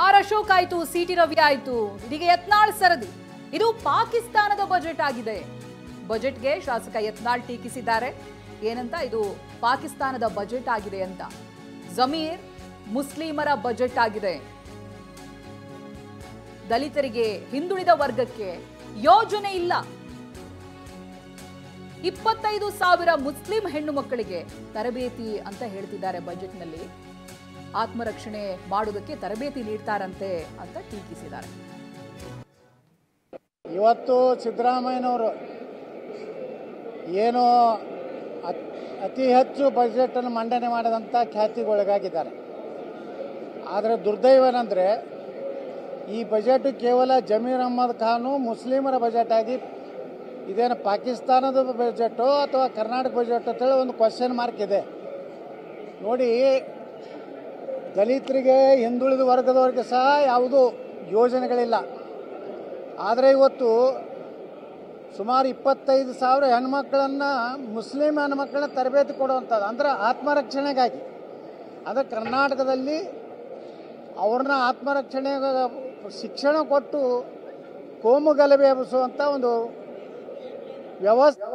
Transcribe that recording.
R Ashok ಆಯ್ತು, city Ravi ಆಯ್ತು, ಇದೀಗ ಯತ್ನಾಳ್ ಸರದಿ. ಇದು ಪಾಕಿಸ್ತಾನದ ಬಜೆಟ್ ಆಗಿದೆ. ಬಜೆಟ್ಗೆ ಶಾಸಕ ಯತ್ನಾಳ್ ಟೀಕಿಸಿದ್ದಾರೆ. ಏನಂತ, ಇದು ಪಾಕಿಸ್ತಾನದ ಬಜೆಟ್ ಆಗಿದೆ ಅಂತ. ಜಮೀರ್ ಮುಸ್ಲಿಮರ ಬಜೆಟ್ ಆಗಿದೆ. ದಲಿತರಿಗೆ, ಹಿಂದುಳಿದ ವರ್ಗಕ್ಕೆ ಯೋಜನೆ ಇಲ್ಲ. 25,000 ಮುಸ್ಲಿಂ ಹೆಣ್ಣು ಮಕ್ಕಳಿಗೆ ತರಬೇತಿ ಅಂತ ಹೇಳ್ತಿದ್ದಾರೆ. ಬಜೆಟ್ನಲ್ಲಿ ಆತ್ಮರಕ್ಷಣೆ ಮಾಡುವುದಕ್ಕೆ ತರಬೇತಿ ನೀಡ್ತಾರಂತೆ ಅಂತ ಟೀಕಿಸಿದ್ದಾರೆ. ಇವತ್ತು ಸಿದ್ದರಾಮಯ್ಯನವರು ಏನು ಅತಿ ಹೆಚ್ಚು ಬಜೆಟನ್ನು ಮಂಡನೆ ಮಾಡಿದಂಥ ಖ್ಯಾತಿಗೊಳಗಾಗಿದ್ದಾರೆ. ಆದರೆ ದುರ್ದೈವನೆಂದರೆ ಈ ಬಜೆಟ್ ಕೇವಲ ಜಮೀರ್ ಅಹ್ಮದ್ ಖಾನು ಮುಸ್ಲಿಮರ ಬಜೆಟ್ ಆಗಿ ಇದೇನು ಪಾಕಿಸ್ತಾನದ ಬಜೆಟು ಅಥವಾ ಕರ್ನಾಟಕ ಬಜೆಟ್ ಅಂತೇಳಿ ಒಂದು ಕ್ವಶನ್ ಮಾರ್ಕ್ ಇದೆ. ನೋಡಿ, ದಲಿತರಿಗೆ, ಹಿಂದುಳಿದ ವರ್ಗದವರಿಗೆ ಸಹ ಯಾವುದೂ ಯೋಜನೆಗಳಿಲ್ಲ. ಆದರೆ ಇವತ್ತು ಸುಮಾರು 25,000 ಹೆಣ್ಮಕ್ಳನ್ನು, ಮುಸ್ಲಿಂ ಹೆಣ್ಮಕ್ಳನ್ನ ತರಬೇತಿ ಕೊಡುವಂಥದ್ದು, ಅಂದ್ರೆ ಆತ್ಮರಕ್ಷಣೆಗಾಗಿ. ಅಂದರೆ ಕರ್ನಾಟಕದಲ್ಲಿ ಅವ್ರನ್ನ ಆತ್ಮರಕ್ಷಣೆ ಶಿಕ್ಷಣ ಕೊಟ್ಟು ಕೋಮು ಗಲಭೆ ಎಬ್ಬಿಸುವಂಥ ಒಂದು ವ್ಯವಸ್ಥೆ